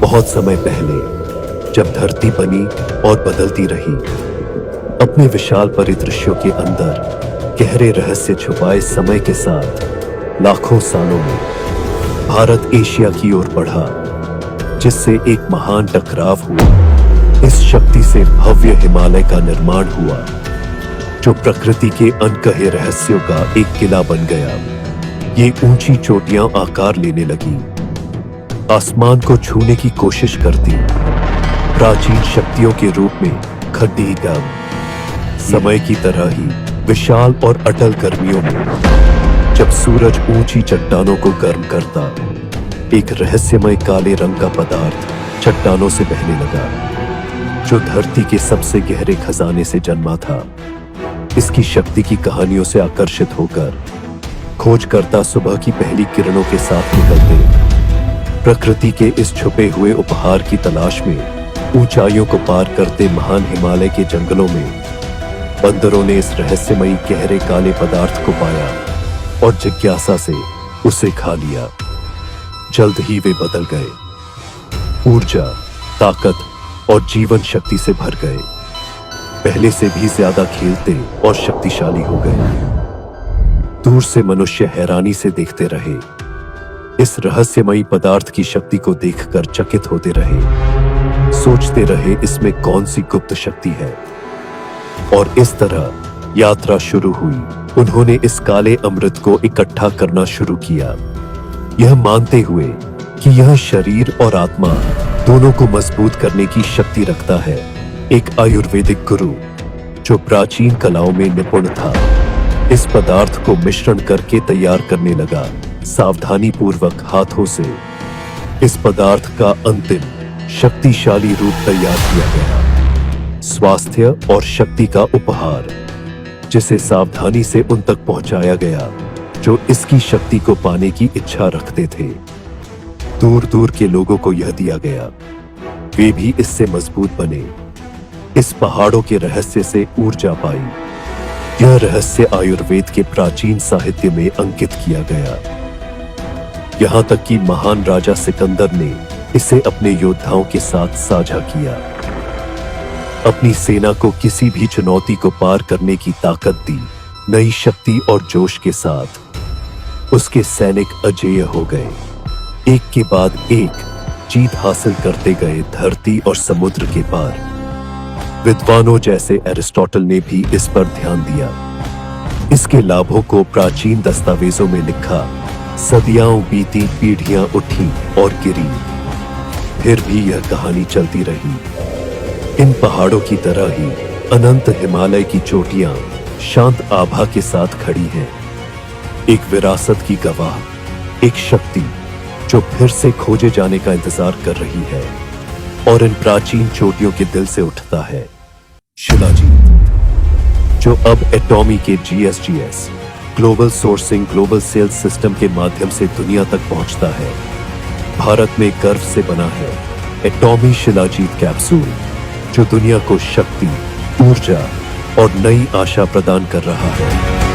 बहुत समय पहले, जब धरती बनी और बदलती रही, अपने विशाल परिदृश्यों के अंदर गहरे रहस्य छुपाए समय के साथ लाखों सालों में भारत एशिया की ओर बढ़ा, जिससे एक महान टकराव हुआ। इस शक्ति से भव्य हिमालय का निर्माण हुआ, जो प्रकृति के अनकहे रहस्यों का एक किला बन गया। ये ऊंची चोटियां आकार लेने लगी, आसमान को छूने की कोशिश करती, प्राचीन शक्तियों के रूप में खड्डी गम, समय की तरह ही विशाल और अटल गर्मियों में जब सूरज ऊंची चट्टानों को गर्म करता, एक रहस्यमय काले रंग का पदार्थ चट्टानों से बहने लगा, जो धरती के सबसे गहरे खजाने से जन्मा था। इसकी शक्ति की कहानियों से आकर्षित होकर खोजकर्ता सुबह की पहली किरणों के साथ निकलते, प्रकृति के इस छुपे हुए उपहार की तलाश में ऊंचाइयों को पार करते। महान हिमालय के जंगलों में बंदरों ने इस रहस्यमयी गहरे काले पदार्थ को पाया और जिज्ञासा से उसे खा लिया। जल्द ही वे बदल गए, ऊर्जा, ताकत और जीवन शक्ति से भर गए, पहले से भी ज्यादा खेलते और शक्तिशाली हो गए। दूर से मनुष्य हैरानी से देखते रहे, इस रहस्यमयी पदार्थ की शक्ति को देखकर चकित होते रहे, सोचते रहे इसमें कौन सी गुप्त शक्ति है। और इस तरह यात्रा शुरू हुई। उन्होंने इस काले अमृत को इकट्ठा करना शुरू किया, यह मानते हुए कि यह शरीर और आत्मा दोनों को मजबूत करने की शक्ति रखता है। एक आयुर्वेदिक गुरु, जो प्राचीन कलाओं में निपुण था, इस पदार्थ को मिश्रण करके तैयार करने लगा। सावधानी पूर्वक हाथों से इस पदार्थ का अंतिम शक्तिशाली रूप तैयार किया गया, स्वास्थ्य और शक्ति का उपहार, जिसे सावधानी से उन तक पहुंचाया गया जो इसकी शक्ति को पाने की इच्छा रखते थे। दूर दूर के लोगों को यह दिया गया, वे भी इससे मजबूत बने, इस पहाड़ों के रहस्य से ऊर्जा पाई। यह रहस्य आयुर्वेद के प्राचीन साहित्य में अंकित किया गया, यहां तक कि महान राजा सिकंदर ने इसे अपने योद्धाओं के साथ साझा किया। अपनी सेना को किसी भी चुनौती को पार करने की ताकत दी। नई शक्ति और जोश के साथ उसके सैनिक अजेय हो गए, एक के बाद एक जीत हासिल करते गए, धरती और समुद्र के पार। विद्वानों जैसे एरिस्टोटल ने भी इस पर ध्यान दिया, इसके लाभों को प्राचीन दस्तावेजों में लिखा। सदियां बीती, पीढ़ियां उठी और गिरी, फिर भी यह कहानी चलती रही। इन पहाड़ों की तरह ही अनंत हिमालय की चोटियां शांत आभा के साथ खड़ी हैं, एक विरासत की गवाह, एक शक्ति जो फिर से खोजे जाने का इंतजार कर रही है। और इन प्राचीन चोटियों के दिल से उठता है शिलाजीत, जो अब एटॉमी के GSGS global sourcing global sales system के माध्यम से दुनिया तक पहुंचता है। भारत में गर्व से बना है एटॉमी शिलाजीत कैप्सूल, जो दुनिया को शक्ति, ऊर्जा और नई आशा प्रदान कर रहा है।